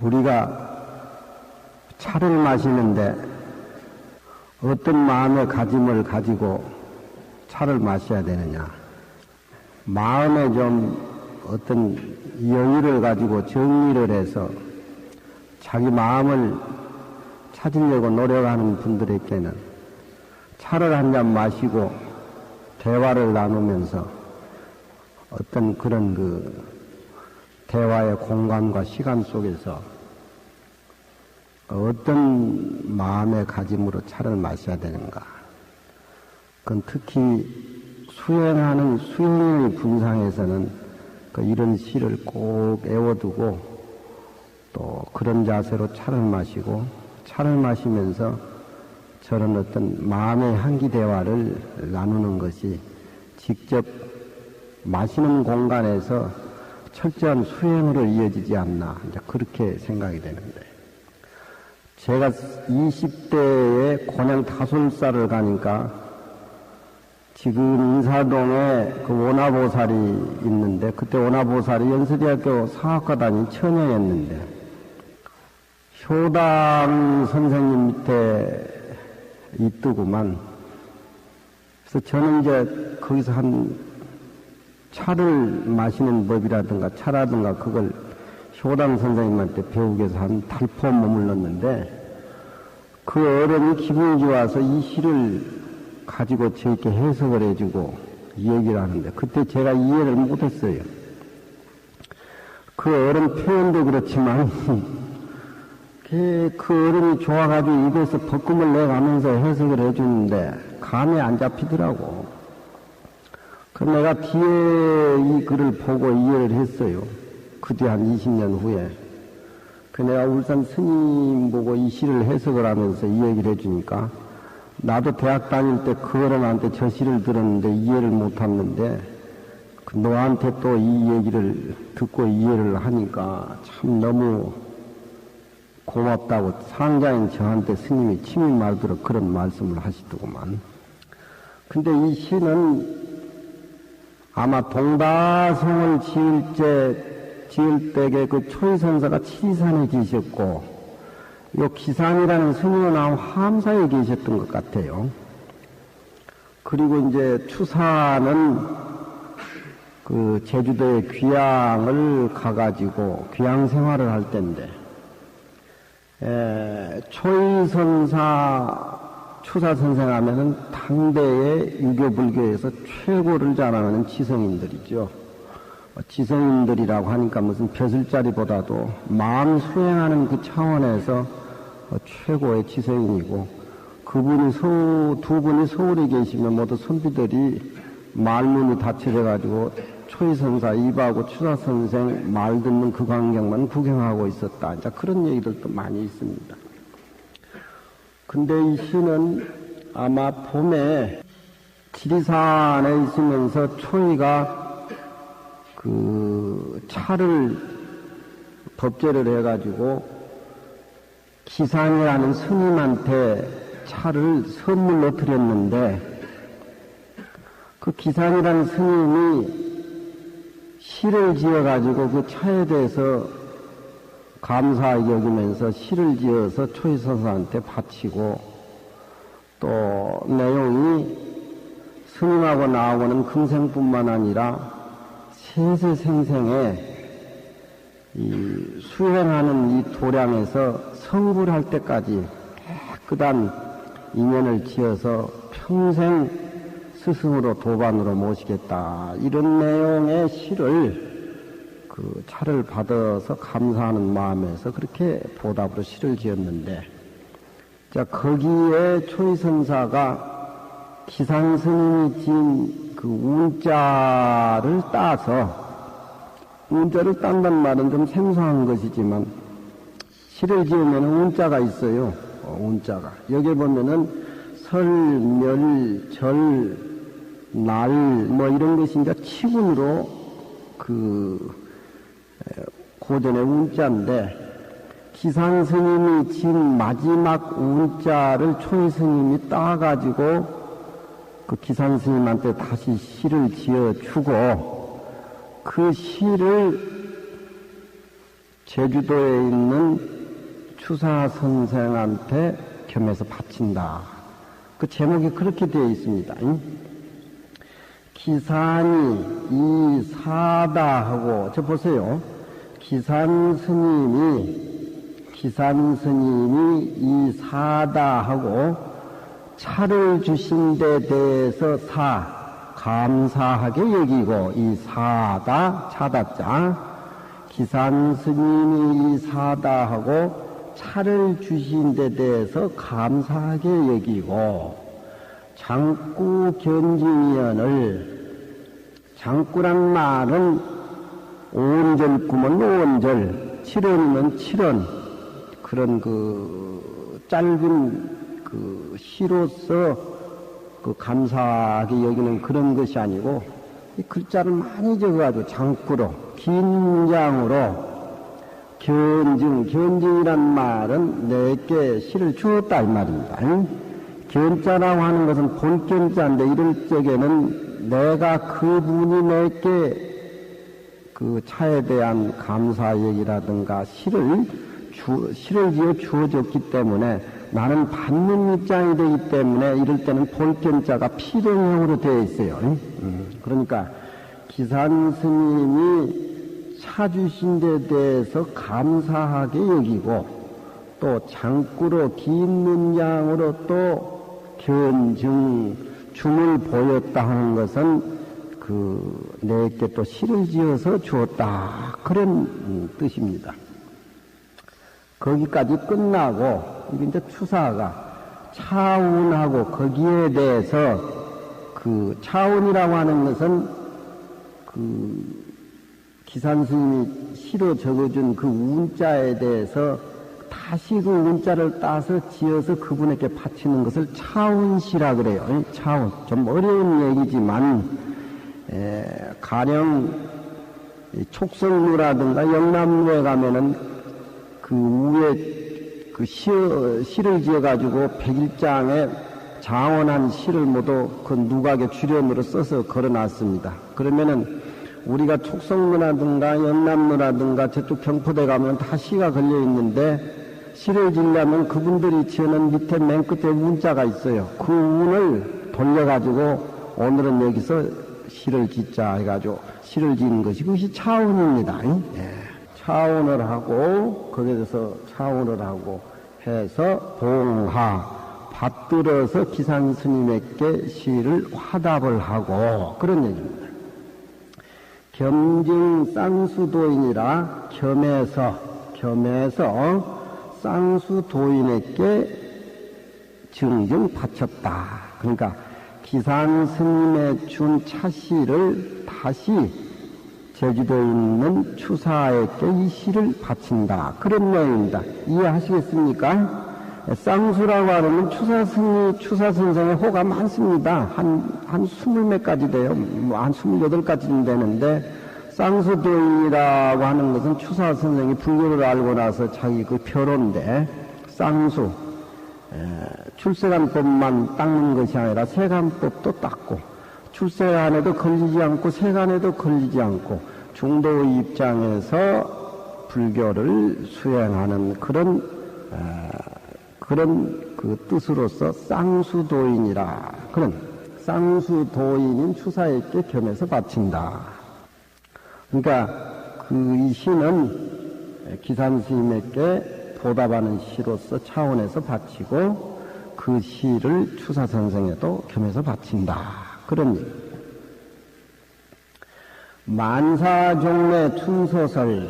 우리가 차를 마시는데 어떤 마음의 가짐을 가지고 차를 마셔야 되느냐. 마음에 좀 어떤 여유를 가지고 정리를 해서 자기 마음을 찾으려고 노력하는 분들에게는 차를 한 잔 마시고 대화를 나누면서 어떤 그런 대화의 공간과 시간 속에서 어떤 마음의 가짐으로 차를 마셔야 되는가. 그건 특히 수행하는 수행의 분상에서는 이런 시를 꼭 애워두고 또 그런 자세로 차를 마시고 차를 마시면서 저런 어떤 마음의 향기 대화를 나누는 것이 직접 마시는 공간에서 철저한 수행으로 이어지지 않나, 이제 그렇게 생각이 되는데, 제가 20대에 곤양 타솔사를 가니까 지금 인사동에 원화보살이 있는데, 그때 원화보살이 연세대학교 사학과다니 처녀였는데, 효당 선생님 밑에 있더구만. 그래서 저는 이제 거기서 차를 마시는 법이라든가 차라든가 그걸 효당 선생님한테 배우기 위해서 한 달포 머물렀는데, 그 어른이 기분이 좋아서 이 시를 가지고 저에게 해석을 해주고 얘기를 하는데, 그때 제가 이해를 못했어요. 그 어른 표현도 그렇지만 그 어른이 좋아가지고 입에서 벅금을 내가면서 해석을 해주는데 감이 안 잡히더라고. 내가 뒤에 이 글을 보고 이해를 했어요. 그 뒤 한 20년 후에. 내가 울산 스님 보고 이 시를 해석을 하면서 이 얘기를 해주니까, 나도 대학 다닐 때 그 어른한테 저 시를 들었는데 이해를 못했는데, 너한테 또 이 얘기를 듣고 이해를 하니까 참 너무 고맙다고 상자인 저한테 스님이 침이 말도록 그런 말씀을 하시더구만. 근데 이 시는 아마 동다성을 지을 때에 그 초이선사가 치리산에 계셨고, 요 기산이라는 스님은 아마 함사에 계셨던 것 같아요. 그리고 이제 추사는 그 제주도에 귀향을 가가지고 귀향 생활을 할 때인데, 초이선사 추사 선생 하면은 당대의 유교불교에서 최고를 자랑하는 지성인들이죠. 지성인들이라고 하니까 무슨 벼슬자리보다도 마음 수행하는 그 차원에서 최고의 지성인이고, 그분이 두 분이 서울에 계시면 모두 선비들이 말문이 닫혀져가지고 초이선사 입하고 추사 선생 말 듣는 그 광경만 구경하고 있었다. 이제 그런 얘기들도 많이 있습니다. 근데 이 시는 아마 봄에 지리산에 있으면서 초이가 그 차를 법제를 해가지고 기상이라는 스님한테 차를 선물로 드렸는데, 그 기상이라는 스님이 시를 지어가지고 그 차에 대해서 감사하게 여기면서 시를 지어서 초이선사한테 바치고, 또 내용이 스님하고 나하고는 금생뿐만 아니라 세세생생에 이 수행하는 이 도량에서 성불할 때까지 깨끗한 인연을 지어서 평생 스승으로 도반으로 모시겠다, 이런 내용의 시를 그 차를 받아서 감사하는 마음에서 그렇게 보답으로 시를 지었는데, 자, 거기에 초이선사가 기상스님이 지은 그 운자를 따서, 운자를 딴단 말은 좀 생소한 것이지만 시를 지으면 운자가 있어요. 운자가 여기 보면은 설, 멸, 절, 날 뭐 이런 것이 이제 치군으로 고전의 운자인데, 기상스님이 지은 마지막 운자를 초이스님이 따가지고 그 기상스님한테 다시 시를 지어주고, 그 시를 제주도에 있는 추사 선생한테 겸해서 바친다. 그 제목이 그렇게 되어 있습니다. 기산이 이 사다 하고, 저 보세요. 기산 스님이 이 사다 하고 차를 주신 데 대해서 감사하게 여기고, 이 사다, 차다자, 기산 스님이 이 사다 하고 차를 주신 데 대해서 감사하게 여기고, 장구 견지면을, 장구란 말은 온절 구면 온절, 칠언이면 칠언, 그런 짧은 시로서 감사하게 여기는 그런 것이 아니고, 이 글자를 많이 적어가지고 장구로, 긴 문장으로, 견증이란 말은 내게 시를 주었다 이 말입니다. 견자라고 하는 것은 본견자인데, 이럴 적에는 내가 그분이 내게 그 차에 대한 감사얘기라든가 시를 지어 주어졌기 때문에 나는 받는 입장이 되기 때문에 이럴 때는 본견자가 필형형으로 되어 있어요. 그러니까 기산 스님이 차 주신 데 대해서 감사하게 여기고, 또 장구로 긴 문장으로 또 견증 춤을 보였다 하는 것은 내게 또 시를 지어서 주었다, 그런 뜻입니다. 거기까지 끝나고, 이게 이제 추사가 차운하고 거기에 대해서 차운이라고 하는 것은 기산 스님이 시로 적어준 그 운자에 대해서 다시 그 운자를 따서 지어서 그분에게 바치는 것을 차운시라 그래요. 차운. 좀 어려운 얘기지만, 가령 촉성루라든가 영남루에 가면은 그 위에 시를 지어가지고 백일장에 장원한 시를 모두 그 누각의 주련으로 써서 걸어놨습니다. 그러면은 우리가 촉성루라든가 영남루라든가 저쪽 경포대 가면 다 시가 걸려 있는데, 시를 지으려면 그분들이 지어놓은 밑에 맨 끝에 운자가 있어요. 그 운을 돌려가지고 오늘은 여기서 시를 짓자 해가지고 시를 지은 것이 그것이 차운입니다. 차운을 하고, 거기에서 차운을 하고 해서 봉하, 받들어서 기산 스님에게 시를 화답을 하고, 그런 얘기입니다. 겸증 쌍수도인이라 겸해서 쌍수도인에게 증증 바쳤다. 그러니까 기산 스님의 준 차시를 다시 제주도에 있는 추사에게 이 시를 바친다, 그런 내용입니다. 이해하시겠습니까? 쌍수라고 하면 추사 선생의 호가 많습니다. 한 20몇 가지 돼요. 한 28가지는 되는데, 쌍수도인이라고 하는 것은 추사 선생이 불교를 알고 나서 자기 그 표로인데, 쌍수, 출세간법만 닦는 것이 아니라 세간법도 닦고, 출세간에도 걸리지 않고 세간에도 걸리지 않고 중도의 입장에서 불교를 수행하는 그런 그 뜻으로서 쌍수도인이라, 그런 쌍수도인인 추사에게 겸해서 바친다. 그러니까 이 시는 기산 스님에게 보답하는 시로서 차원에서 바치고, 그 시를 추사 선생에도 겸해서 바친다, 그런 얘기. 만사종래 춘소설.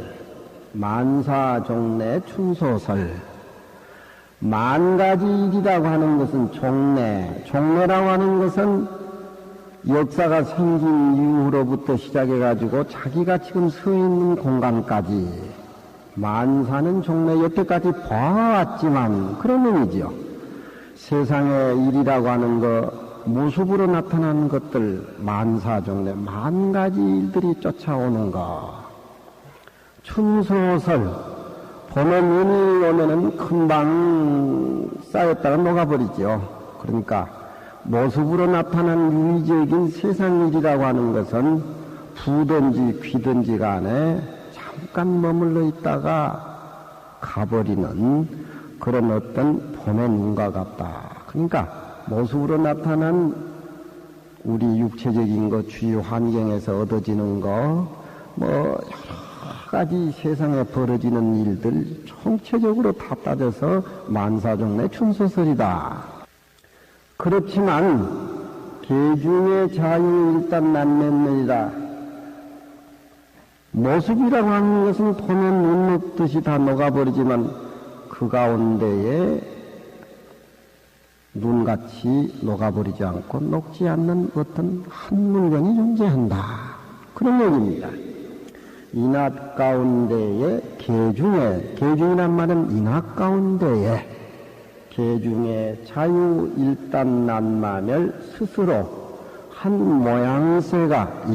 만 가지 일이라고 하는 것은 종래라고 하는 것은 역사가 생긴 이후로부터 시작해가지고 자기가 지금 서 있는 공간까지, 만사는 종래, 여태까지 봐왔지만 그런 의미지요. 세상의 일이라고 하는 거, 모습으로 나타나는 것들, 만사종래, 만 가지 일들이 쫓아오는 거. 춘소설, 보면 눈이 오면은 금방 쌓였다가 녹아버리죠. 그러니까 모습으로 나타난 유의적인 세상 일이라고 하는 것은 부든지 귀든지 간에 잠깐 머물러 있다가 가버리는 그런 어떤 봄의 눈과 같다. 그러니까 모습으로 나타난 우리 육체적인 것, 주위 환경에서 얻어지는 거, 여러 가지 세상에 벌어지는 일들 총체적으로 다 따져서 만사종래 춘소설이다. 그렇지만 개중의 자유 일단 난면면이다. 모습이라고 하는 것은 보면 눈 녹듯이 다 녹아버리지만 그 가운데에 눈같이 녹아버리지 않고 녹지 않는 어떤 한 물건이 존재한다. 그런 얘기입니다. 인합 가운데에 개중이란 말은 인합 가운데에 개중의 자유 일단 난마멸 스스로 한 모양새가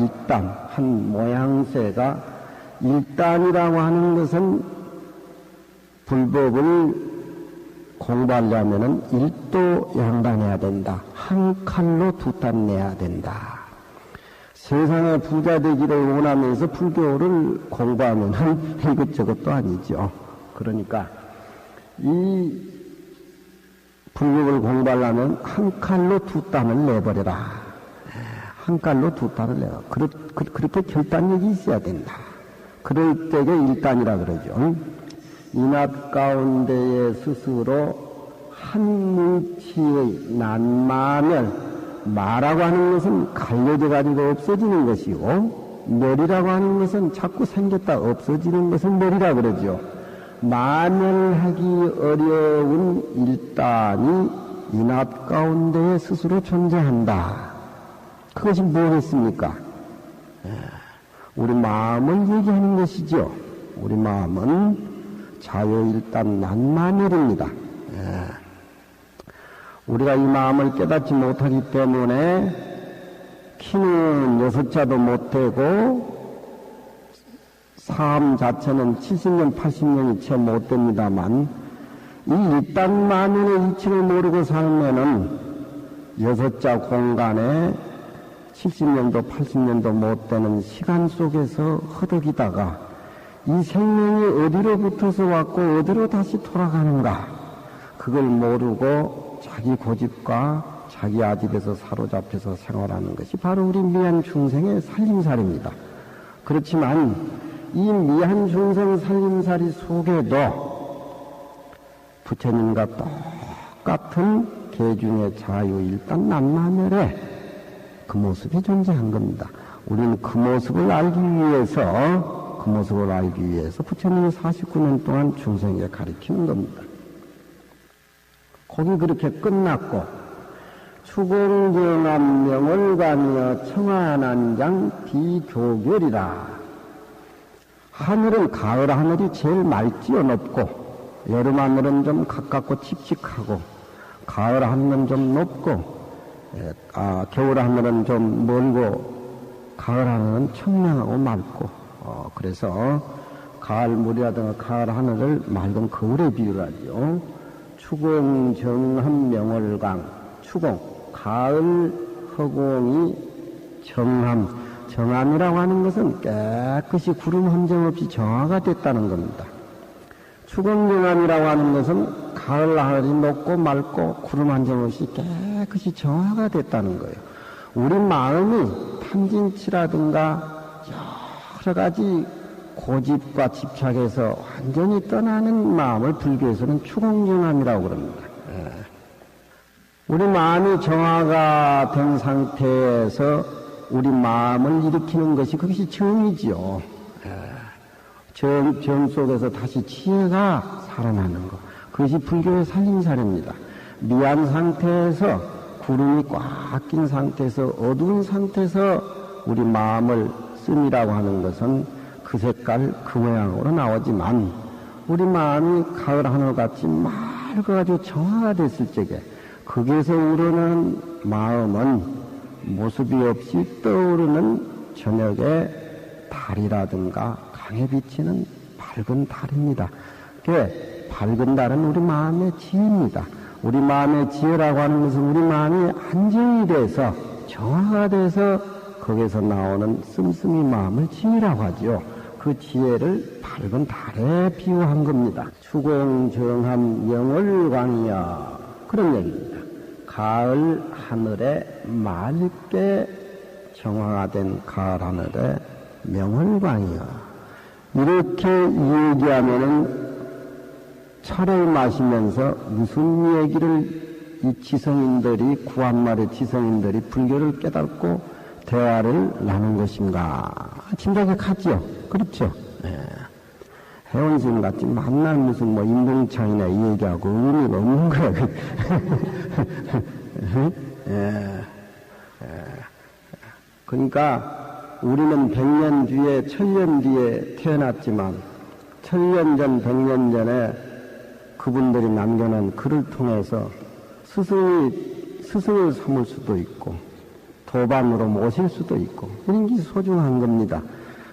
일단이라고 하는 것은 불법을 공부하려면은 일도 양단해야 된다. 한 칼로 두 단 내야 된다. 세상에 부자 되기를 원하면서 불교를 공부하면은 이것저것도 아니죠. 그러니까 이 불법을 공부하려면 한 칼로 두 단을 내버려라. 한 칼로 두 단을 내라. 그렇게 결단력이 있어야 된다. 그럴 때가 일단이라 그러죠. 인합 가운데에 스스로 한 뭉치의 난마멸, 마라고 하는 것은 갈려져 가지고 없어지는 것이고, 멸이라고 하는 것은 자꾸 생겼다 없어지는 것은 멸이라 그러죠. 마멸하기 어려운 일단이 인합 가운데에 스스로 존재한다. 그것이 뭐겠습니까? 우리 마음을 얘기하는 것이죠. 우리 마음은 자유일단 난마멸입니다. 우리가 이 마음을 깨닫지 못하기 때문에 키는 6자도 못되고 삶 자체는 70년, 80년이 채 못됩니다만 이 일단 만연의 이치를 모르고 살면은 6자 공간에 70년도, 80년도 못되는 시간 속에서 허덕이다가 이 생명이 어디로 붙어서 왔고 어디로 다시 돌아가는가 그걸 모르고 자기 고집과 자기 아집에서 사로잡혀서 생활하는 것이 바로 우리 미한 중생의 살림살이입니다. 그렇지만 이 미한 중생 살림살이 속에도 부처님과 똑같은 개중의 자유 일단 난마멸에 그 모습이 존재한 겁니다. 우리는 그 모습을 알기 위해서 부처님이 49년 동안 중생에게 가르치는 겁니다. 거기 그렇게 끝났고 추공정암 명월가며 청하난장 비교결이라. 하늘은 가을 하늘이 제일 맑지요. 높고 여름 하늘은 좀 가깝고 칙칙하고 가을 하늘은 좀 높고 겨울 하늘은 좀 멀고 가을 하늘은 청량하고 맑고 그래서 가을물이라든가 가을 하늘을 맑은 거울에 비유하죠. 추공정함 명월강 추공 가을 허공이 정함이라고 하는 것은 깨끗이 구름 한 점 없이 정화가 됐다는 겁니다. 추공정함이라고 하는 것은 가을 하늘이 높고 맑고 구름 한 점 없이 깨끗이 정화가 됐다는 거예요. 우리 마음이 탐진치라든가 여러 가지 고집과 집착에서 완전히 떠나는 마음을 불교에서는 추공정함이라고 그럽니다. 우리 마음이 정화가 된 상태에서 우리 마음을 일으키는 것이 그것이 정이지요. 정 속에서 다시 지혜가 살아나는 것. 그것이 불교의 살림살입니다. 미한 상태에서 구름이 꽉 낀 상태에서 어두운 상태에서 우리 마음을 씀이라고 하는 것은 그 색깔 그 모양으로 나오지만 우리 마음이 가을 하늘같이 맑아가지고 정화가 됐을 적에 거기에서 우러는 마음은 모습이 없이 떠오르는 저녁의 달이라든가 강에 비치는 밝은 달입니다. 그 밝은 달은 우리 마음의 지혜입니다. 우리 마음의 지혜라고 하는 것은 우리 마음이 안정이 돼서 정화가 돼서 거기에서 나오는 씀씀이 마음을 지혜라고 하죠. 그 지혜를 밝은 달에 비유한 겁니다. 추공정한 영월광이야. 그런 얘기입니다. 가을 하늘에 맑게 정화가 된 가을 하늘에 명월광이야. 이렇게 얘기하면은 차를 마시면서 무슨 얘기를 이 지성인들이, 구한말의 지성인들이 불교를 깨닫고 대화를 나눈 것인가 짐작하지요. 그렇죠? 네. 회원스님 같이 만날 무슨 뭐 인동창이나 이 얘기하고 의미가 없는 거야. 예. 그러니까 우리는 100년 뒤에, 1000년 뒤에 태어났지만 1000년 전, 100년 전에 그분들이 남겨놓은 글을 통해서 스승을 삼을 수도 있고 도반으로 모실 수도 있고 이런 게 소중한 겁니다.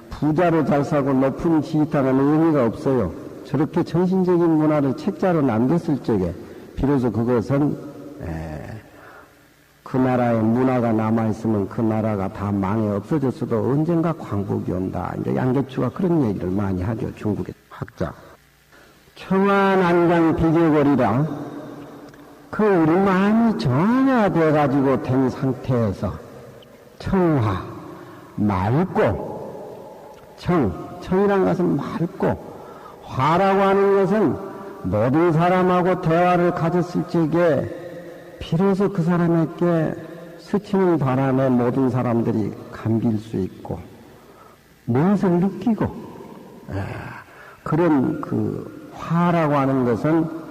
부자로 잘 사고 높은 지위타는 의미가 없어요. 저렇게 정신적인 문화를 책자로 남겼을 적에 비로소 그것은 그 나라의 문화가 남아있으면 그 나라가 다 망해 없어졌어도 언젠가 광복이 온다. 이제 양계추가 그런 얘기를 많이 하죠. 중국의 학자. 청아난강 비교거리라. 그 우리 마음이 정화돼가지고 된 상태에서 청화, 맑고, 청이란 것은 맑고, 화라고 하는 것은 모든 사람하고 대화를 가졌을 적에 비로소 그 사람에게 스치는 바람에 모든 사람들이 감길 수 있고, 무엇을 느끼고, 그런 그 화라고 하는 것은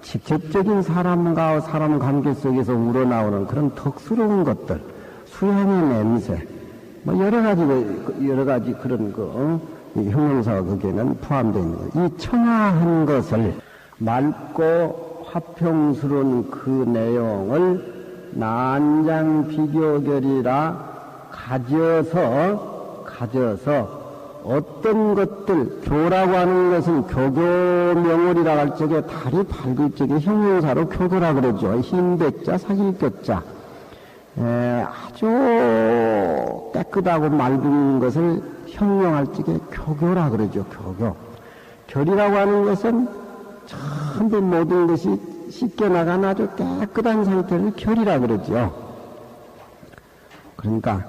직접적인 사람과 사람 관계 속에서 우러나오는 그런 덕스러운 것들, 수양의 냄새, 뭐 여러 가지 그런 형용사가 거기에는 포함되어 있는 거예요. 이 청아한 것을 맑고 화평스러운 그 내용을 난장 비교결이라 가져서 어떤 것들, 교라고 하는 것은 교교명월이라 할 적에 달이 밝을 적에 형용사로 교교라 그러죠. 흰백자, 사길교자. 아주 깨끗하고 맑은 것을 형용할 적에 교교라 그러죠. 교교. 결이라고 하는 것은 전부 모든 것이 씻겨나간 아주 깨끗한 상태를 결이라 그러죠. 그러니까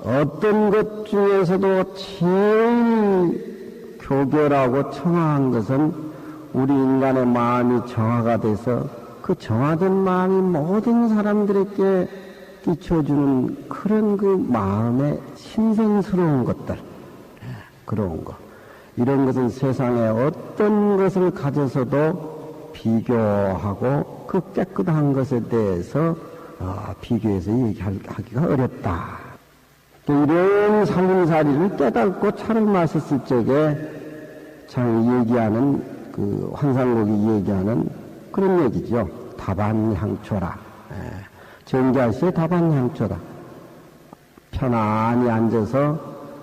어떤 것 중에서도 제일 교교라고 청아한 것은 우리 인간의 마음이 정화가 돼서 그 정화된 마음이 모든 사람들에게 끼쳐주는 그런 그 마음의 신성스러운 것들, 그런 거. 이런 것은 세상에 어떤 것을 가져서도 비교하고 그 깨끗한 것에 대해서 비교해서 얘기하기가 어렵다. 이런 살림살이를 깨닫고 차를 마셨을 적에 참 얘기하는 그 환상곡이 얘기하는 그런 얘기죠. 다반향초라. 정자시의 다반향초다. 편안히 앉아서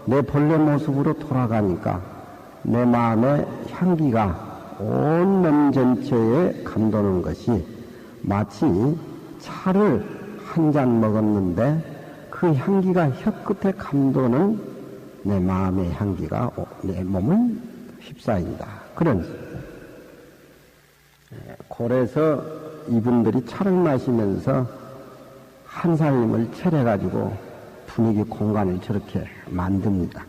내 본래 모습으로 돌아가니까 내 마음의 향기가 온 몸 전체에 감도는 것이 마치 차를 한 잔 먹었는데 그 향기가 혀끝에 감도는 내 마음의 향기가 내 몸을 휩싸인다. 그런 고래서 이분들이 차를 마시면서 한 살림을 차려가지고 분위기 공간을 저렇게 만듭니다.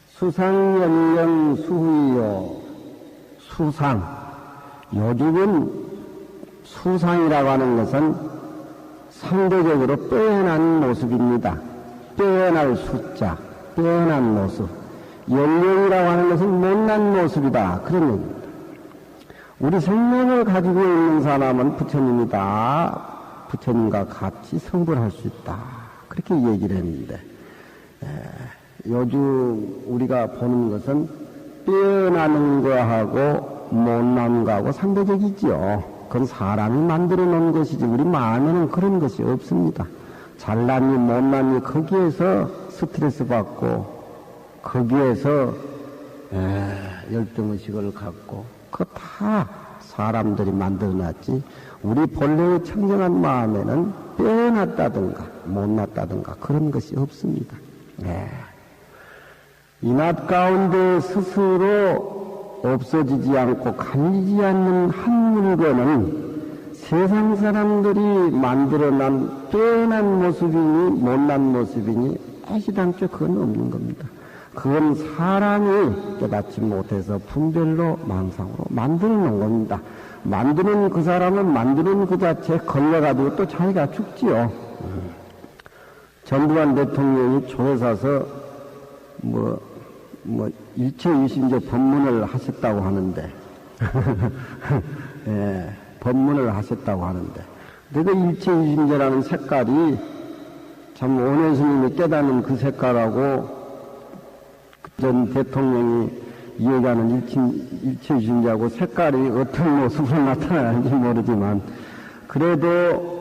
수상연령 수후이요. 수상. 요즘은 수상이라고 하는 것은 상대적으로 빼어난 모습입니다. 빼어날 숫자, 빼어난 모습. 연령이라고 하는 것은 못난 모습이다. 그런 얘기입니다. 우리 생명을 가지고 있는 사람은 부처님이다. 부처님과 같이 성불할 수 있다. 그렇게 얘기를 했는데, 요즘 우리가 보는 것은 빼어나는 거하고 못난 거하고 상대적이지요. 그건 사람이 만들어 놓은 것이지 우리 마음에는 그런 것이 없습니다. 잘난이 못난이 거기에서 스트레스 받고 거기에서 열등의식을 갖고 그거 다 사람들이 만들어 놨지 우리 본래의 청정한 마음에는 빼어났다든가 못났다든가 그런 것이 없습니다. 이낫 가운데 스스로 없어지지 않고 가리지 않는 한 물건은 세상 사람들이 만들어난 빼어난 모습이니 못난 모습이니 애시당초 그건 없는 겁니다. 그건 사람이 깨닫지 못해서 분별로 망상으로 만들어 놓은 겁니다. 만드는 그 사람은 만드는 그 자체에 걸려가지고 또 자기가 죽지요. 전두환 대통령이 조에 사서 일체유심제 법문을 하셨다고 하는데, 예, 법문을 하셨다고 하는데, 근데 그 일체유심제라는 색깔이 참 원효 스님이 깨닫는 그 색깔하고 전 대통령이 이해가는 일체유심제하고 색깔이 어떤 모습으로 나타나는지 모르지만, 그래도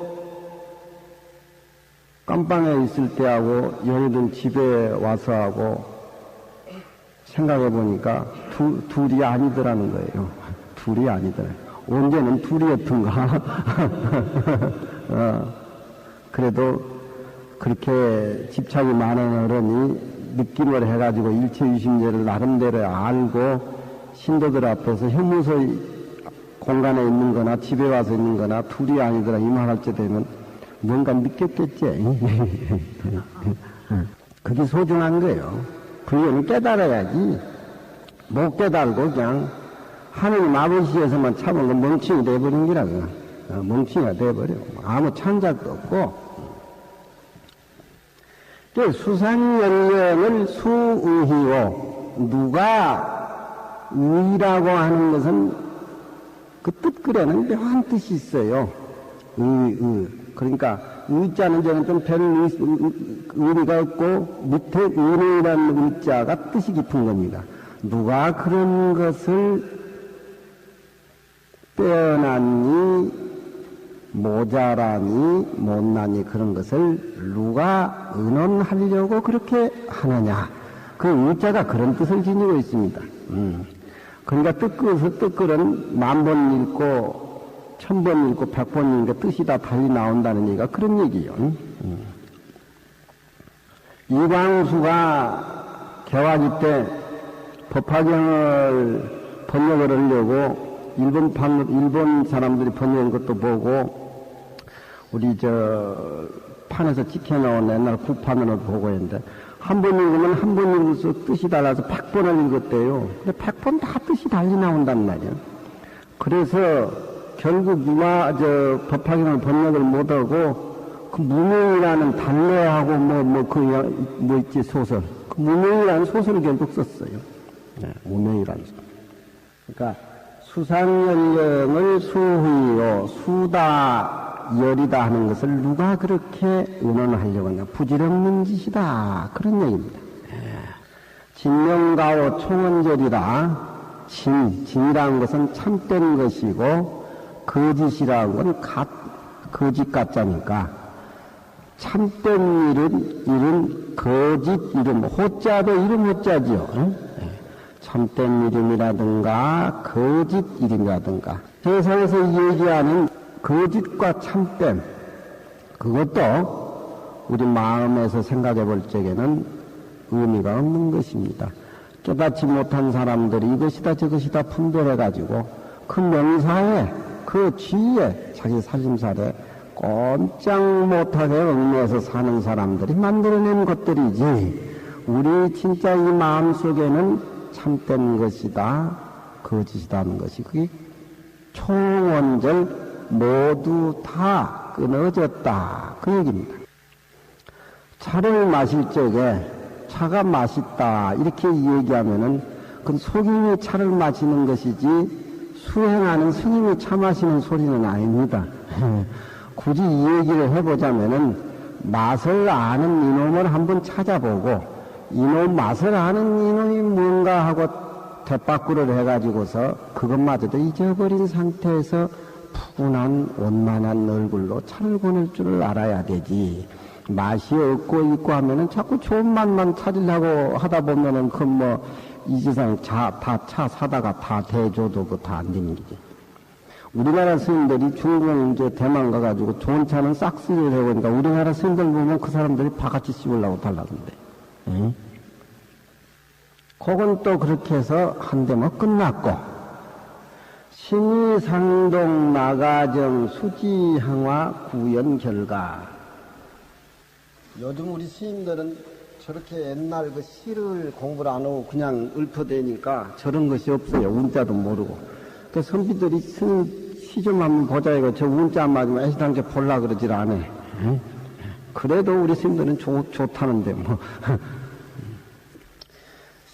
깜방에 있을 때하고 연희동 집에 와서 하고 생각해 보니까 둘이 아니더라는 거예요. 둘이 아니더라. 언제는 둘이었던가. 그래도 그렇게 집착이 많은 어른이 느낌을 해가지고 일체유심제를 나름대로 알고 신도들 앞에서 현무소 공간에 있는 거나 집에 와서 있는 거나 둘이 아니더라 이 말할 때 되면 뭔가 느꼈겠지. 그게 소중한 거예요. 불교는 깨달아야지. 못 깨달고 그냥 하느님 아버지에서만 참은 건 멍청이 돼버린 기라고. 멍청이가 돼버려. 아무 창작도 없고. 수상연령을 수의히요. 누가 의라고 하는 것은 그 뜻글에는 묘한 뜻이 있어요. 그러니까 의자는 저는 좀 별 의미가 없고 밑에 의의라는 의자가 뜻이 깊은 겁니다. 누가 그런 것을 빼어났니 모자라니 못나니 그런 것을 누가 의논하려고 그렇게 하느냐. 그 의자가 그런 뜻을 지니고 있습니다. 그러니까 뜻글은 10,000번 읽고 1,000번 읽고 100번 읽고 뜻이 다 달리 나온다는 얘기가 그런 얘기예요. 이광수가 개화기 때 법화경을 번역을 하려고 일본 사람들이 번역한 것도 보고 우리 판에서 찍혀나온 옛날 구판으로 보고 했는데 한 번 읽으면 한 번 읽을수록 뜻이 달라서 100번을 읽었대요. 근데 100번 다 뜻이 달리 나온단 말이에요. 그래서 결국 법화경을 번역을 못하고 그 무명이라는 단례하고 있지 소설. 그 무명이라는 소설을 결국 썼어요. 네, 무명이라는 소설. 그러니까 수상연령을 수의요 수다 열이다 하는 것을 누가 그렇게 의논하려고 하냐. 부질없는 짓이다. 그런 얘기입니다. 진명가오 총언절이라 진이라는 것은 참된 것이고 거짓이라는 건 거짓 가짜니까 참된 일은 거짓 이름 호자도 이름 호자지요. 참된 이름이라든가 거짓 이름이라든가 세상에서 얘기하는 거짓과 참됨 그것도 우리 마음에서 생각해 볼 적에는 의미가 없는 것입니다. 깨닫지 못한 사람들이 이것이다 저것이다 분별해 가지고 그 명사에 그 지위에 자기 살림살에 꼼짝 못하게 얽매여서 사는 사람들이 만들어낸 것들이지 우리 진짜 이 마음속에는 참된 것이다 거짓이다 하는 것이 그게 총원절 모두 다 끊어졌다 그 얘기입니다. 차를 마실 적에 차가 맛있다 이렇게 얘기하면은 그건 속임이 차를 마시는 것이지 수행하는 스님이 차 마시는 소리는 아닙니다. 굳이 이 얘기를 해보자면은 맛을 아는 이놈을 한번 찾아보고 이놈 맛을 아는 이놈이 뭔가 하고 대바꾸를 해가지고서 그것마저도 잊어버린 상태에서 푸근한 원만한 얼굴로 차를 보낼 줄을 알아야 되지. 맛이 없고 있고 하면은 자꾸 좋은 맛만 찾으려고 하다 보면은 그 이 세상 차 사다가 다 대줘도 그 다 안 되는 거지. 우리나라 스님들이 중국 대만 가가지고 좋은 차는 싹쓸이를 해보니까 우리나라 스님들 보면 그 사람들이 바가지 씹으려고 달라던데. 응? 그건 또 그렇게 해서 한대목 끝났고, 신의상동 나가정 수지향화 구연 결과. 요즘 우리 스님들은 저렇게 옛날 그 시를 공부를 안 하고 그냥 읊어대니까 저런 것이 없어요. 운자도 모르고. 그 선비들이 스님 시 좀 한번 보자 이거 저 운자 안 맞으면 애시당초 볼라 그러질 않아. 응? 그래도 우리 스님들은 좋다는데 뭐.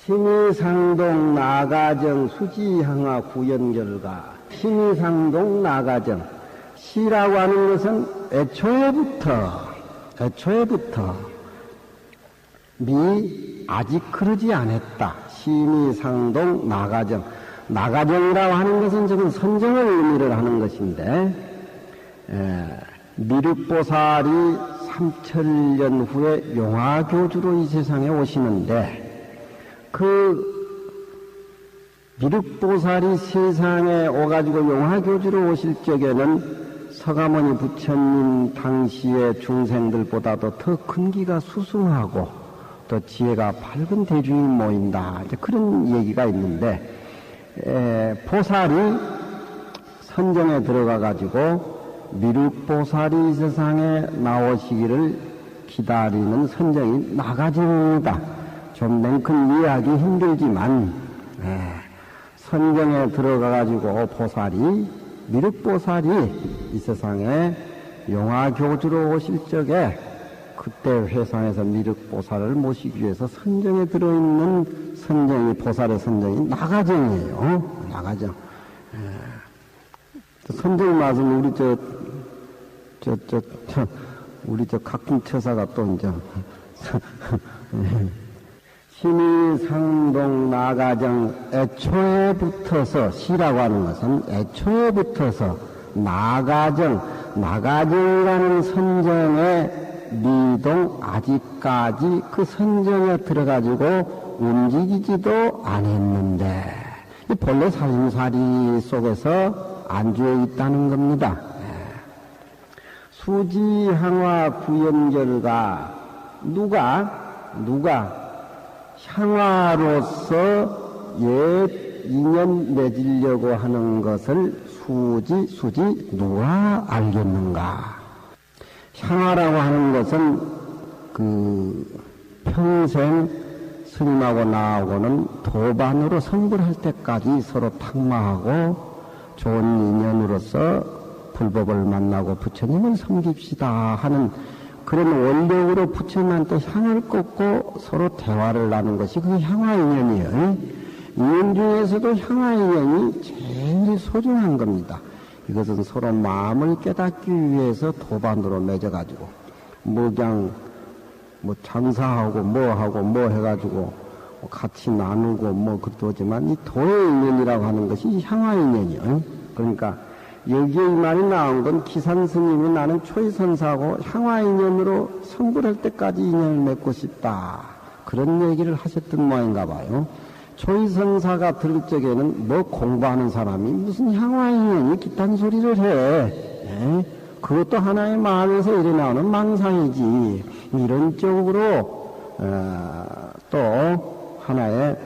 신의상동 나가정 수지향화 구연결과. 신의상동 나가정 시라고 하는 것은 애초에부터 아직 그러지 않았다. 신의상동 나가정. 나가정이라고 하는 것은 지금 선정을 의미를 하는 것인데, 미륵보살이 3000년 후에 용화교주로 이 세상에 오시는데, 그 미륵보살이 세상에 오가지고 용화교주로 오실 적에는 서가모니 부처님 당시의 중생들보다도 더 근기가 수승하고 또 지혜가 밝은 대중이 모인다. 이제 그런 얘기가 있는데, 보살이 선정에 들어가가지고 미륵보살이 이 세상에 나오시기를 기다리는 선정이 나가정입니다. 좀 냉큼 이해하기 힘들지만, 선정에 들어가가지고 보살이, 미륵보살이 이 세상에 용화교주로 오실 적에 그때 회상에서 미륵보살을 모시기 위해서 선정에 들어있는 선정이, 보살의 선정이 나가정이에요. 나가정. 선정 말씀 우리 각종 처사가 또 이제 신의상동 나가정 애초에 붙어서, 시라고 하는 것은 애초에 붙어서 나가정이라는 선정에 미동 아직까지 그 선정에 들어가지고 움직이지도 않았는데, 본래 살림살이 속에서 안주해 있다는 겁니다. 수지향화 구연결과 누가 향화로서 옛 인연 맺으려고 하는 것을 누가 알겠는가? 향화라고 하는 것은 평생 스님하고 나하고는 도반으로 성불할 때까지 서로 탁마하고 좋은 인연으로서 불법을 만나고 부처님을 섬깁시다 하는 그런 원력으로 부처님한테 향을 꽂고 서로 대화를 나눈 것이 그 향화 인연이에요. 인연 중에서도 향화 인연이 제일 소중한 겁니다. 이것은 서로 마음을 깨닫기 위해서 도반으로 맺어가지고, 그냥, 장사하고, 뭐 해가지고, 같이 나누고, 그러지만, 이 도의 인연이라고 하는 것이 향화 인연이요. 그러니까, 여기에 이 말이 나온 건 기산 스님이 나는 초이선사하고 향화 인연으로 성불할 때까지 인연을 맺고 싶다. 그런 얘기를 하셨던 모양인가 봐요. 초이선사가 들을 적에는 공부하는 사람이 무슨 향화 인연이 기탄 소리를 해. 그것도 하나의 마음에서 일어나오는 망상이지. 이런 쪽으로 또 하나의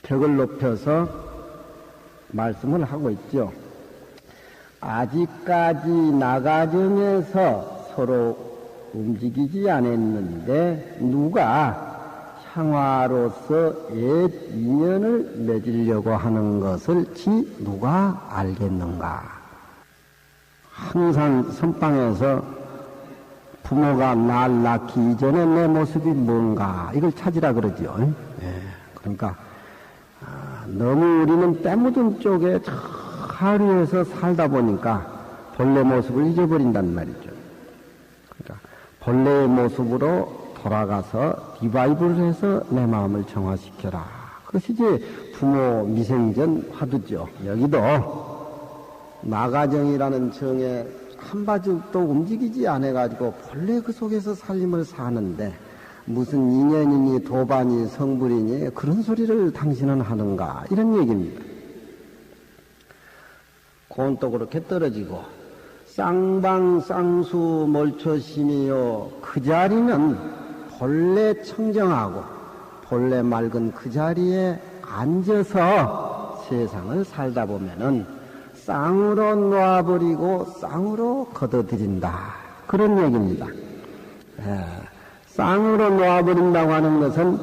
격을 높여서 말씀을 하고 있죠. 아직까지 나가정에서 서로 움직이지 않았는데 누가 향화로서 옛 인연을 맺으려고 하는 것을 누가 알겠는가? 항상 선방에서 부모가 날 낳기 이전에 내 모습이 뭔가 이걸 찾으라 그러죠. 그러니까 너무 우리는 때묻은 쪽에 하루에서 살다 보니까 본래 모습을 잊어버린단 말이죠. 그러니까 본래의 모습으로 돌아가서 리바이브를 해서 내 마음을 정화시켜라. 그것이 이제 부모 미생전 화두죠. 여기도 나가정이라는 정에 한바탕도 움직이지 않아가지고 본래 그 속에서 살림을 사는데 무슨 인연이니 도반이 성불이니 그런 소리를 당신은 하는가 이런 얘기입니다. 그건 또 그렇게 떨어지고 쌍방쌍수 몰초심이요 그 자리는 본래 청정하고 본래 맑은 그 자리에 앉아서 세상을 살다 보면은 쌍으로 놓아버리고 쌍으로 걷어들인다. 그런 얘기입니다. 쌍으로 놓아버린다고 하는 것은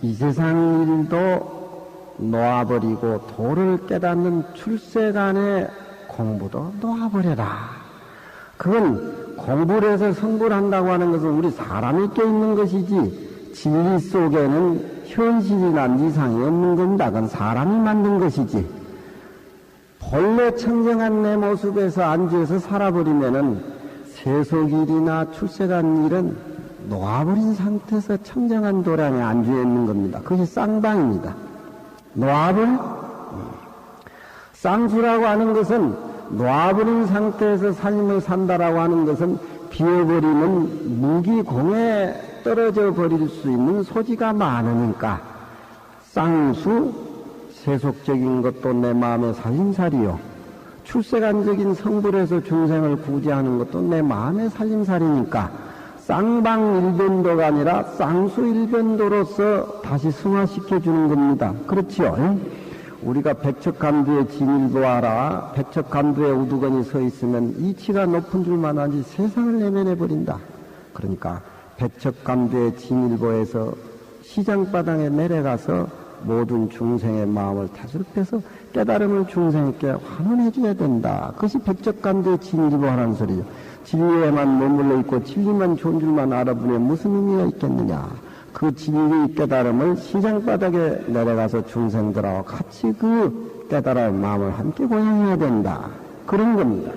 이 세상 일도 놓아버리고 도를 깨닫는 출세간의 공부도 놓아버려라. 그건 공부를 해서 성불 한다고 하는 것은 우리 사람이 껴있는 것이지 진리 속에는 현실이나 이상이 없는 겁니다. 그건 사람이 만든 것이지. 본래 청정한 내 모습에서 앉아서 살아버리면은 세속일이나 출세간 일은 놓아버린 상태에서 청정한 도량에 앉아 있는 겁니다. 그것이 쌍방입니다. 놓아버려? 쌍수라고 하는 것은 놓아버린 상태에서 삶을 산다라고 하는 것은 비어버리는 무기공에 떨어져 버릴 수 있는 소지가 많으니까 쌍수, 세속적인 것도 내 마음의 살림살이요. 출세간적인 성불에서 중생을 구제하는 것도 내 마음의 살림살이니까 쌍방일변도가 아니라 쌍수일변도로서 다시 승화시켜주는 겁니다. 그렇지요? 우리가 백척간두에 진일보하라. 백척간두에 우두건이 서 있으면 이치가 높은 줄만 알지 세상을 내면해버린다. 그러니까 백척간두의 진일보에서 시장바닥에 내려가서 모든 중생의 마음을 다스려서 깨달음을 중생에게 환원해줘야 된다. 그것이 백척간두의 진일보하라는 소리죠. 진리에만 머물러 있고 진리만 좋은 줄만 알아보면 무슨 의미가 있겠느냐. 그 진리 깨달음을 시장바닥에 내려가서 중생들하고 같이 그 깨달은 마음을 함께 고양해야 된다. 그런 겁니다.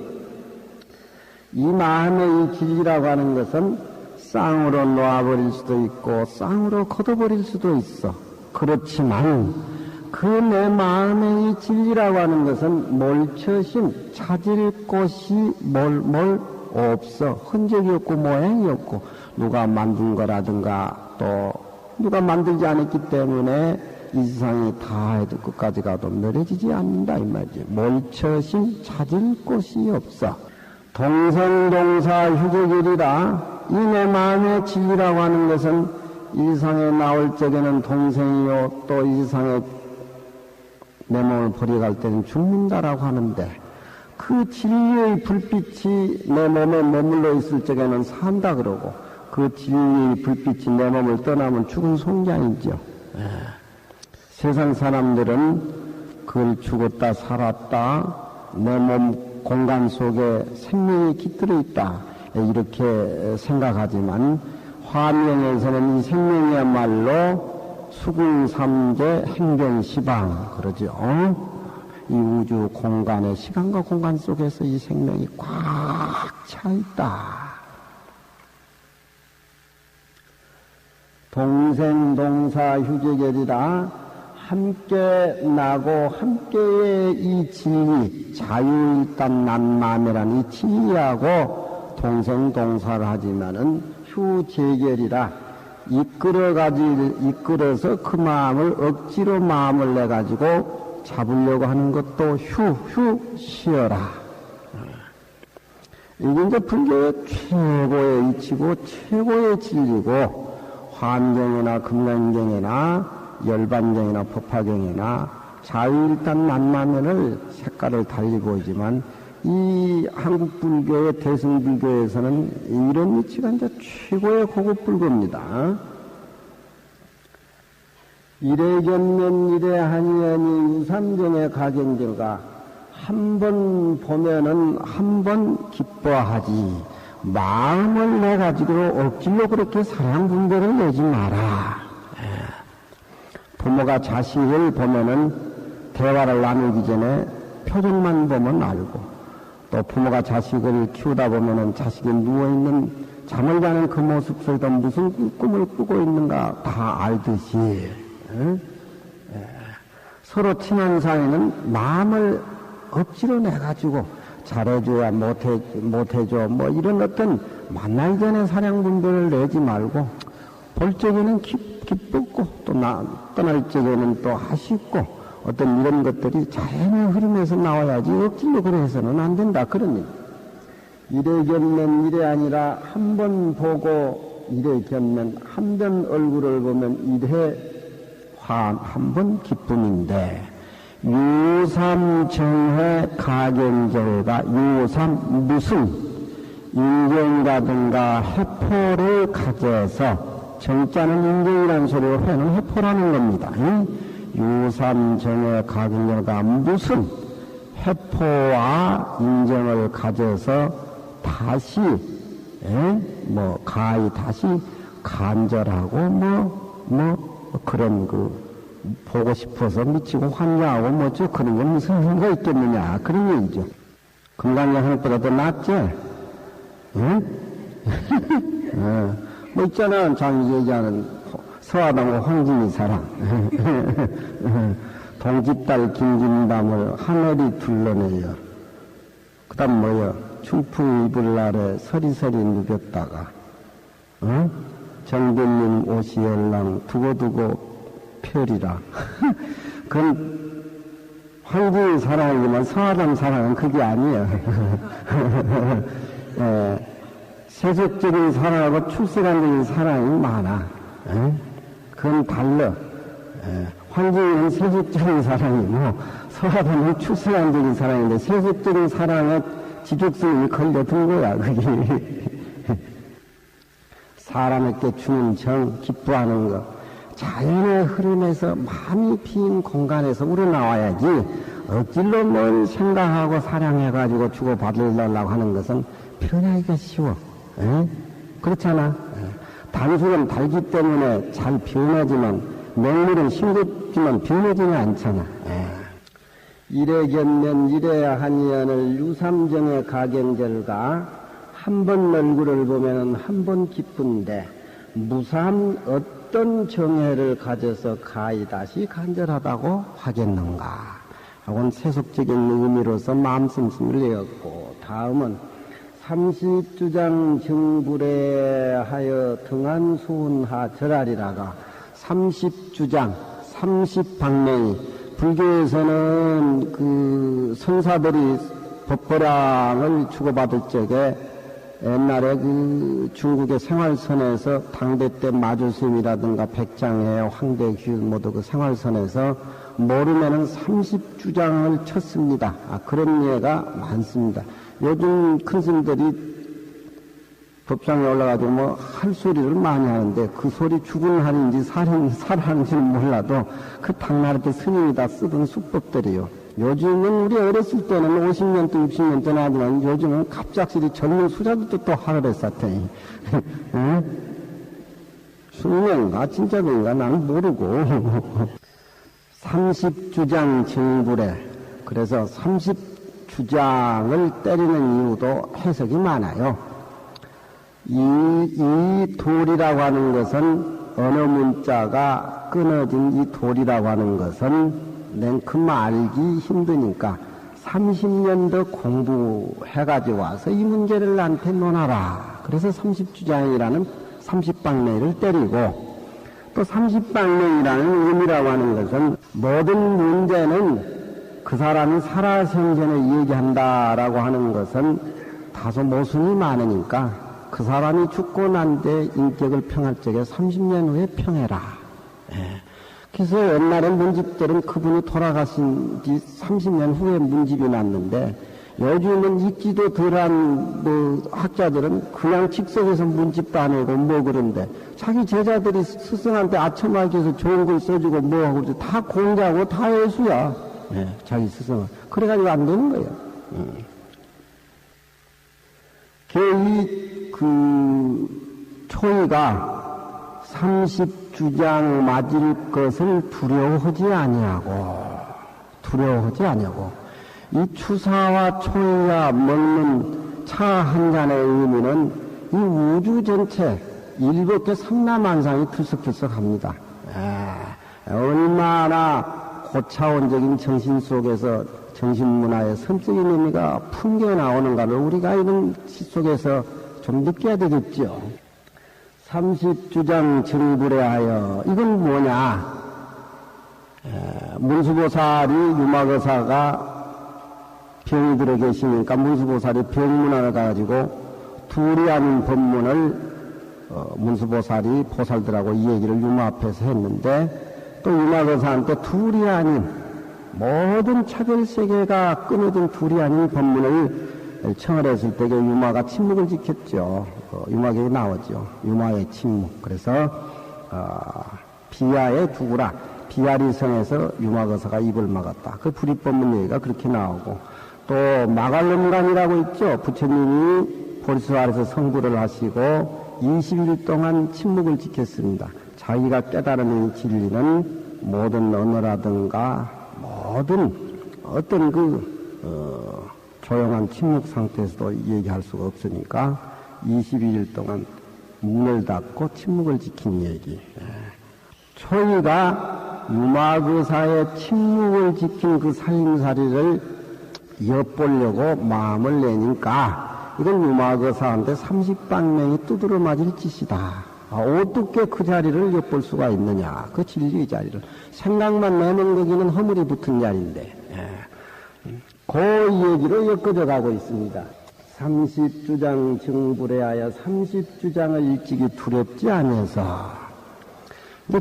이 마음의 이 진리라고 하는 것은 쌍으로 놓아버릴 수도 있고 쌍으로 걷어버릴 수도 있어. 그렇지만 그 내 마음의 이 진리라고 하는 것은 몰처심 찾을 곳이 뭘 없어. 흔적이 없고 모양이 없고 누가 만든 거라든가 또 누가 만들지 않았기 때문에 이 세상이 다 해도 끝까지 가도 멸해지지 않는다 이 말이지. 몰처심 찾을 곳이 없어. 동생동사 휴적일이라 이 내 마음의 진리라고 하는 것은 이 세상에 나올 적에는 동생이요 또 이 세상에 내 몸을 버려갈 때는 죽는다라고 하는데 그 진리의 불빛이 내 몸에 머물러 있을 적에는 산다 그러고 그 진리의 불빛이 내 몸을 떠나면 죽은 송장이죠. 세상 사람들은 그걸 죽었다 살았다 내 몸 공간 속에 생명이 깃들어 있다 이렇게 생각하지만 화명에서는 이 생명이야말로 수궁삼재 행변시방 그러죠. 이 우주 공간의 시간과 공간 속에서 이 생명이 꽉 차 있다. 동생동사 휴재결이라 함께 나고 함께의 이 진리 자유일단 난마음이란 이 진리하고 동생동사를 하지만은 휴재결이라 이끌어서 그 마음을 억지로 마음을 내가지고 잡으려고 하는 것도 쉬어라. 이게 이제 불교의 최고의 이치고 최고의 진리고 환경이나 금강경이나 열반경이나 법화경이나 자유일단 만만면을 색깔을 달리 보이지만 이 한국 불교의 대승불교에서는 이런 이치가 이제 최고의 고급 불교입니다. 이래견면 이래하니하니 유삼정의 가경들과 한 번 보면은 한 번 기뻐하지 마음을 내가지고 억지로 그렇게 사랑 분별을 내지 마라. 부모가 자식을 보면은 대화를 나누기 전에 표정만 보면 알고 또 부모가 자식을 키우다 보면은 자식이 누워있는 잠을 자는 그 모습 속에도 무슨 꿈을 꾸고 있는가 다 알듯이 서로 친한 사이는 마음을 억지로 내가지고 잘해줘야 못해줘 뭐 이런 어떤 만나기 전에 사랑 분별을 내지 말고 볼 적에는 기뻤고 또 떠날 적에는 또 아쉽고 어떤 이런 것들이 자연의 흐름에서 나와야지 억지로 그래 해서는 안 된다. 그러니 이래 견면 이래 아니라 한 번 보고 이래 견면 한 번 얼굴을 보면 이래 한 번 기쁨인데 유삼정해 가경절과 유삼 무슨 인경이라든가 해포를 가져서 정자는 인경이라는 소리로 회는 해포라는 겁니다. 유삼정해 가경절과 무슨 해포와 인정을 가져서 다시 가히 다시 간절하고 그런 보고 싶어서 미치고 환장하고 그런 게 무슨 힘가 있겠느냐 그런 얘기죠. 금강경 하는 것보다 더 낫지? 응? 있잖아 장이 얘기하는 서화담과 황진이 사랑 동짓달 김진담을 하늘이 둘러내요. 그 다음 춘풍 이불 아래 서리서리 누겼다가 정대님 옷이 열랑 두고두고 별이라. 그건 황진이 사랑이지만 서화담 사랑은 그게 아니에요. 세속적인 사랑하고 출세관적인 사랑이 많아. 그건 달라. 황진이는 세속적인 사랑이고 서화담은 출세관적인 사랑인데 세속적인 사랑에 지족스님이 걸려든 거야. 그게 사람에게 주는 정, 기뻐하는 것, 자연의 흐름에서 마음이 빈 공간에서 우러나와야지 억질로 뭘 생각하고 사랑해가지고 주고받으려고 하는 것은 변하기가 쉬워. 그렇잖아. 단술은 달기 때문에 잘 변하지만 맹물은 싱겁지만 변하지는 않잖아. 이래 견면 이래야 한의연을 유삼정의 가경절과 한 번 얼굴을 보면은 한 번 기쁜데 무삼 어떤 정해를 가져서 가히 다시 간절하다고 하겠는가 하고는 세속적인 의미로서 마음 씀씀을 내었고 다음은 30주장 정불에 하여 등한수운하 절하리라가 30주장 30방맹이 불교에서는 그 선사들이 법보량을 주고받을 적에 옛날에 그 중국의 생활선에서 당대 때 마주스님이라든가 백장해, 황대규 모두 그 생활선에서 모르면은 30주장을 쳤습니다. 그런 예가 많습니다. 요즘 큰 스님들이 법상에 올라가지고 할 소리를 많이 하는데 그 소리 죽은 할인지 살하는지는 몰라도 그 당나라 때 스님이 다 쓰던 수법들이요. 요즘은 우리 어렸을 때는 50년 또 60년 또 나지만 요즘은 갑작스레 젊은 수자들도 또 하를 했었더니 숙명가 진짜 그런가 나는 모르고 30주장 정불에 그래서 30주장을 때리는 이유도 해석이 많아요. 이 돌이라고 하는 것은 어느 문자가 끊어진 이 돌이라고 하는 것은 냉큼 알기 힘드니까 30년 더 공부해가지고 와서 이 문제를 나한테 논하라. 그래서 30주장이라는 30방맹이를 때리고 또 30방맹이라는 의미라고 하는 것은 모든 문제는 그 사람이 살아생전에 얘기한다라고 하는 것은 다소 모순이 많으니까 그 사람이 죽고 난 뒤에 인격을 평할 적에 30년 후에 평해라. 그래서 옛날에 문집들은 그분이 돌아가신 지 30년 후에 문집이 났는데 요즘은 있지도 덜한 학자들은 그냥 직석에서 문집도 안 하고 그런데 자기 제자들이 스승한테 아첨하기 위해서 좋은 걸 써주고 하고 다 공자고 다 예수야. 자기 스승은. 그래가지고 안 되는 거예요. 그 초이가 30주장 맞을 것을 두려워하지 아니하고 이 추사와 초이가 먹는 차 한 잔의 의미는 이 우주 전체 일곱개 삼라만상이 들썩들썩합니다. 얼마나 고차원적인 정신 속에서 정신문화의 선적인 의미가 풍겨 나오는가를 우리가 이런 시 속에서 좀 느껴야 되겠죠. 30주장 정불에 하여 이건 뭐냐? 문수보살이 유마거사가 병이 들어 계시니까 문수보살이 병문안을 가지고 두리안 법문을 문수보살이 보살들하고 이 얘기를 유마 앞에서 했는데 또 유마거사한테 둘이 아닌 모든 차별세계가 끊어진 둘이 아닌 법문을 청을 했을 때 유마가 침묵을 지켰죠. 유마경에 나오죠. 유마의 침묵. 그래서 비야에 두구라. 비야리성에서 유마거사가 입을 막았다. 그 불입법문 얘기가 그렇게 나오고, 또 마갈름간이라고 있죠. 부처님이 보리수 아래서 성불을 하시고 20일 동안 침묵을 지켰습니다. 자기가 깨달은 진리는 모든 언어라든가 모든 어떤 조용한 침묵 상태에서도 얘기할 수가 없으니까 22일 동안 문을 닫고 침묵을 지킨 얘기. 초이가 유마거사의 침묵을 지킨 그 살림살이를 엿보려고 마음을 내니까 이건 유마거사한테 30방명이 두드러 맞을 짓이다. 어떻게 그 자리를 엿볼 수가 있느냐. 그 진리의 자리를. 생각만 내는 거기는 허물이 붙은 자리인데. 그 얘기로 엮어져 가고 있습니다. 30주장 정불에 하여 30주장을 일찍이 두렵지 않아서.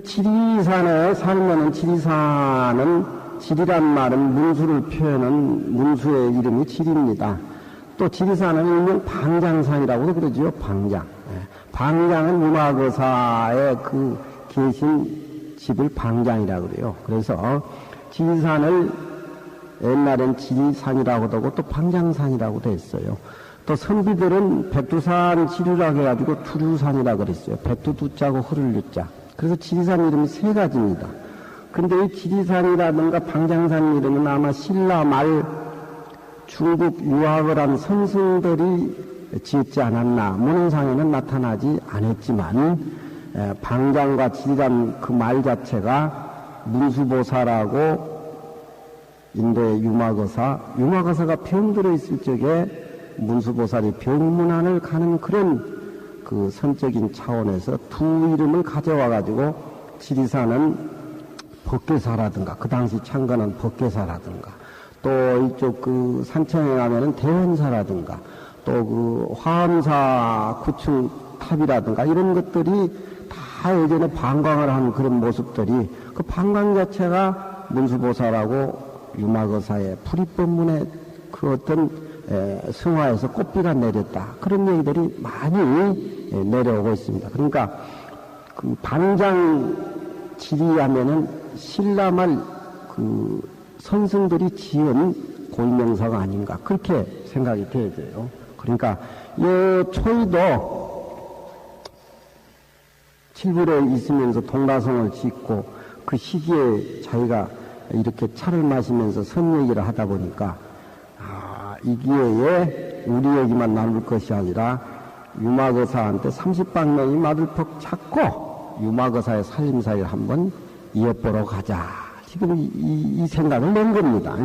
지리산에 살면은 지리산은 지리란 말은 문수를 표현한 문수의 이름이 지리입니다. 또 지리산은 일명 방장산이라고도 그러죠. 방장. 방장은 유마거사의 그 계신 집을 방장이라고 그래요. 그래서 지리산을 옛날엔 지리산이라고도 하고 또 방장산이라고도 했어요. 또 선비들은 백두산 지류라고 해가지고 두류산이라고 그랬어요. 백두 두자고 흐를 유자. 그래서 지리산 이름이 세 가지입니다. 근데 이 지리산이라든가 방장산 이름은 아마 신라 말 중국 유학을 한 선승들이 지었지 않았나. 문헌상에는 나타나지 않았지만 방장과 지리란 그 말 자체가 문수보사라고 인도의 유마거사가 병들어 있을 적에 문수보살이 병문안을 가는 그런 그 선적인 차원에서 두 이름을 가져와 가지고 지리산은 법계사라든가 그 당시 창건한 법계사라든가 또 이쪽 그 산청에 가면은 대원사라든가 또 그 화엄사 구층 탑이라든가 이런 것들이 다 예전에 방광을 한 그런 모습들이 그 방광 자체가 문수보살하고 유마거사의 불입법문의 그 어떤 성화에서 꽃비가 내렸다. 그런 얘기들이 많이 내려오고 있습니다. 그러니까 그 방장 지리하면은 신라말 그 선승들이 지은 고유명사가 아닌가 그렇게 생각이 되어져요. 그러니까 이 초이도 칠불에 있으면서 동라성을 짓고 그 시기에 자기가 이렇게 차를 마시면서 선 얘기를 하다 보니까 이 기회에 우리 얘기만 나눌 것이 아니라 유마거사한테 30방명이 마들 퍽 찾고 유마거사의 살림살이를 한번 이어보러 가자. 지금 이 생각을 낸 겁니다.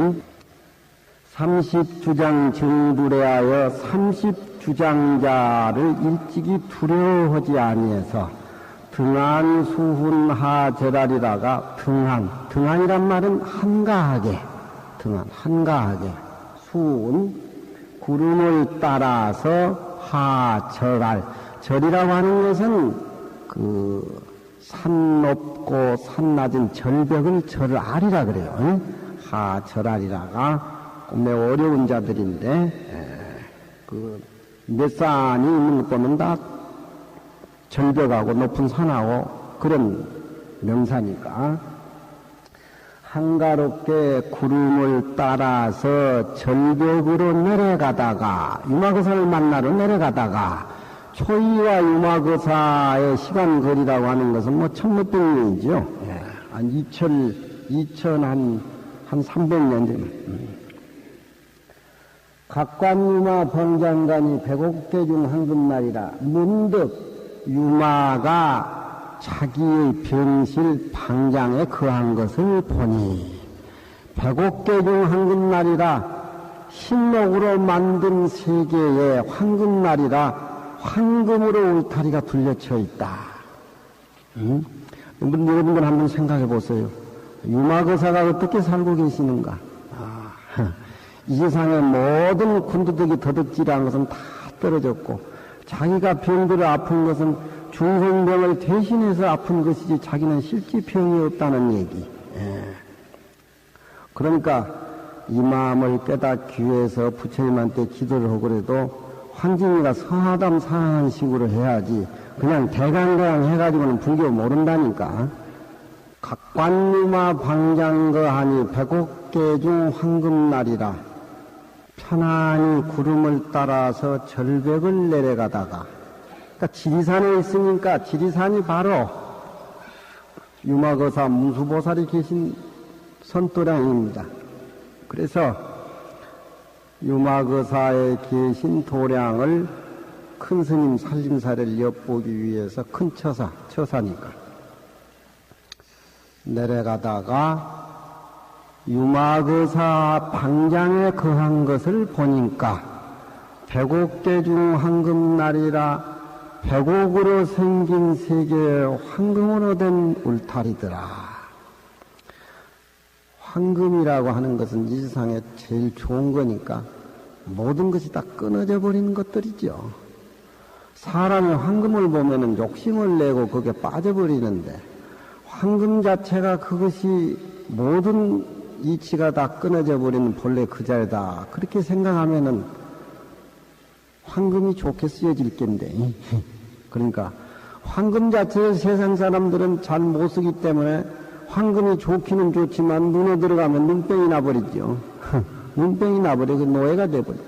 30주장 정불에 하여 30주장자를 일찍이 두려워하지 아니해서 등한수훈하제랄이라가 등한이란 말은 한가하게 한가하게 수운 구름을 따라서 하절알 절이라고 하는 것은 그 산 높고 산 낮은 절벽을 절알이라 그래요. 하절알이라가 매우 어려운 자들인데 그 몇 산이 있는 것 보면 다 절벽하고 높은 산하고 그런 명사니까 한가롭게 구름을 따라서 절벽으로 내려가다가 유마거사를 만나러 내려가다가 초이와 유마거사의 시간 거리라고 하는 것은 뭐 1600년이죠. 한 2000 한 300년 전. 각관유마 병장관이 100개 중 한 금날이라 문득 유마가 자기의 병실 방장에 거한 것을 보니 100개 중 한 금날이라 신목으로 만든 세계에 황금날이라 황금으로 울타리가 둘려쳐 있다. 여러분들 한번 생각해 보세요. 유마거사가 어떻게 살고 계시는가? 이 세상의 모든 군두덕이 더덕질한 것은 다 떨어졌고 자기가 병들어 아픈 것은 중생병을 대신해서 아픈 것이지 자기는 실제 병이 없다는 얘기. 그러니까 이 마음을 깨닫기 위해서 부처님한테 기도를 하고 그래도 환증이가 서하담 사하는 식으로 해야지 그냥 대강대강 해가지고는 불교 모른다니까. 각관유마 방장거하니 백옥계 중 황금날이라 편안히 구름을 따라서 절벽을 내려가다가, 그러니까 지리산에 있으니까 지리산이 바로 유마거사 문수보살이 계신 선도량입니다. 그래서 유마거사에 계신 도량을 큰 스님 살림살이를 엿보기 위해서 큰 처사니까 내려가다가 유마거사 방장에 거한 것을 보니까 백옥계 중 황금날이라 백옥으로 생긴 세계에 황금으로 된 울타리더라. 황금이라고 하는 것은 이 세상에 제일 좋은 거니까 모든 것이 다 끊어져 버리는 것들이죠. 사람이 황금을 보면은 욕심을 내고 거기에 빠져버리는데 황금 자체가 그것이 모든 이치가 다 끊어져 버리는 본래 그 자리다. 그렇게 생각하면은 황금이 좋게 쓰여질 텐데. 그러니까 황금 자체를 세상 사람들은 잘 못 쓰기 때문에 황금이 좋기는 좋지만 눈에 들어가면 눈병이 나버리죠. 눈병이 나버리고 노예가 돼버려.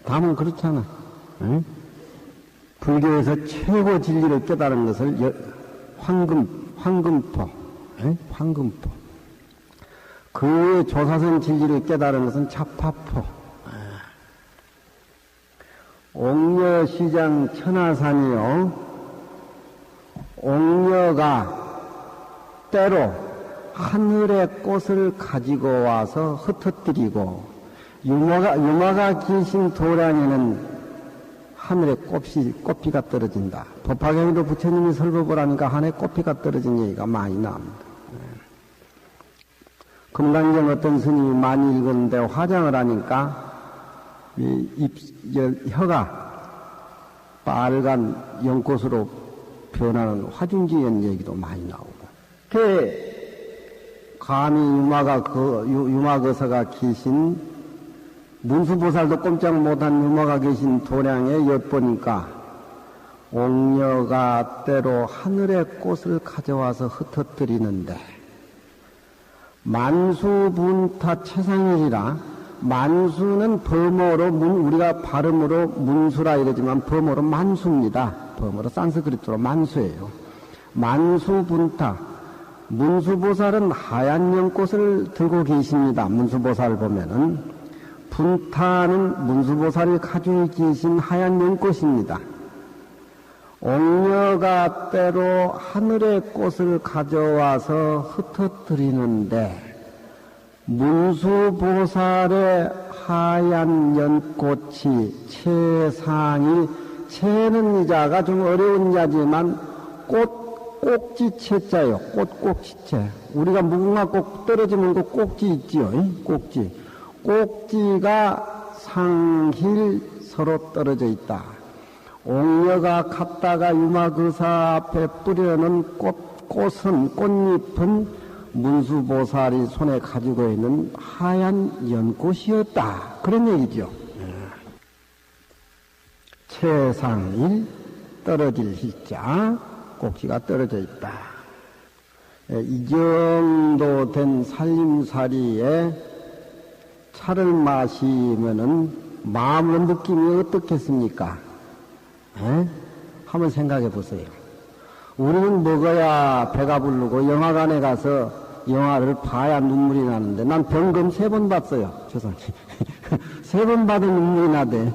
다음은 그렇잖아. 응? 불교에서 최고 진리를 깨달은 것을 황금포. 응? 황금포. 그 외에 조사선 진리를 깨달은 것은 자파포. 옥녀시장 천하산이요. 옥녀가 때로 하늘의 꽃을 가지고 와서 흩어뜨리고 유마가 계신 도량에는 하늘에 꽃피가 떨어진다. 법화경에도 부처님이 설법을 하니까 하늘에 꽃피가 떨어진 얘기가 많이 나옵니다. 금강경 어떤 스님이 많이 읽었는데 화장을 하니까 혀가 빨간 연꽃으로 변하는 화중지연 얘기도 많이 나오고. 감히 유마거사가 계신 문수보살도 꼼짝 못한 유마가 계신 도량에 엿보니까 옥녀가 때로 하늘의 꽃을 가져와서 흩어뜨리는데 만수분타 최상일이라 만수는 범어로 우리가 발음으로 문수라 이러지만 범어로 만수입니다. 범어로 산스크리트로 만수예요. 만수분타 문수보살은 하얀 연꽃을 들고 계십니다. 문수보살 보면은 분타는 문수보살이 가지고 계신 하얀 연꽃입니다. 옥녀가 때로 하늘의 꽃을 가져와서 흩어뜨리는데 문수보살의 하얀 연꽃이 채상이 채는 이자가 좀 어려운 자지만 꼭지채자요. 꼭지채. 우리가 무궁화 꼭 떨어지면 그 꼭지 있지요. 꼭지. 꼭지가 상힐 서로 떨어져 있다. 옥녀가 갔다가 유마거사 앞에 뿌려놓은 꽃잎은 문수보살이 손에 가지고 있는 하얀 연꽃이었다. 그런 얘기죠. 채상일 떨어질 hil자 꼭지가 떨어져 있다. 이 정도 된 살림살이에 차를 마시면은 마음의 느낌이 어떻겠습니까? 한번 생각해 보세요. 우리는 먹어야 배가 부르고 영화관에 가서 영화를 봐야 눈물이 나는데 난 병금 3번 봤어요. 죄송해요. 3번 봐도 눈물이 나대.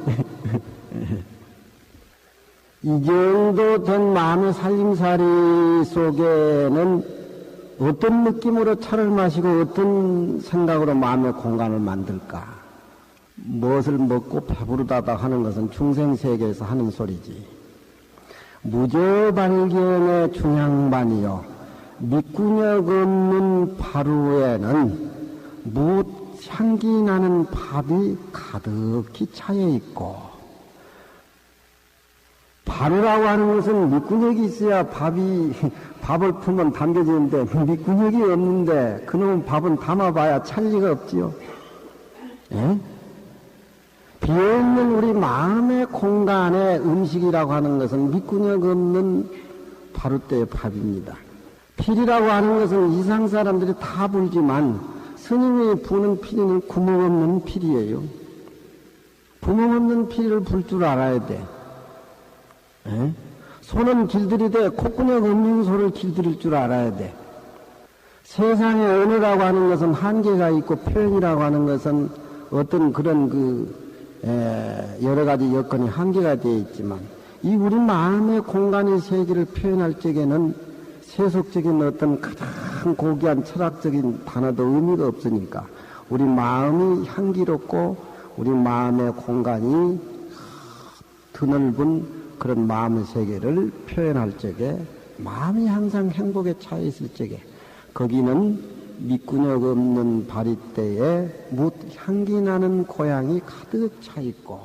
이 정도 된 마음의 살림살이 속에는 어떤 느낌으로 차를 마시고 어떤 생각으로 마음의 공간을 만들까? 무엇을 먹고 배부르다다 하는 것은 중생세계에서 하는 소리지. 무저발견의 중향반이요. 밑구녁 없는 바루에는 향기 나는 밥이 가득히 차여 있고 발이라고 하는 것은 밑구녕이 있어야 밥을 품으면 담겨지는데, 밑구녕이 없는데, 그놈은 밥은 담아봐야 찰 리가 없지요. 예? 비어있는 우리 마음의 공간에 음식이라고 하는 것은 밑구녕 없는 바루대의 밥입니다. 필이라고 하는 것은 이상 사람들이 다 불지만 스님이 부는 필이는 구멍 없는 필이에요. 구멍 없는 필을 불 줄 알아야 돼. 에? 손은 길들이되 콧구멍 없는 소를 길들일 줄 알아야 돼. 세상에 언어라고 하는 것은 한계가 있고 표현이라고 하는 것은 어떤 그런 여러 가지 여건이 한계가 되어 있지만 이 우리 마음의 공간의 세계를 표현할 적에는 세속적인 어떤 가장 고귀한 철학적인 단어도 의미가 없으니까 우리 마음이 향기롭고 우리 마음의 공간이 드넓은 그런 마음의 세계를 표현할 적에 마음이 항상 행복에 차 있을 적에 거기는 밑구녕 없는 바리대에 향기 나는 고향이 가득 차 있고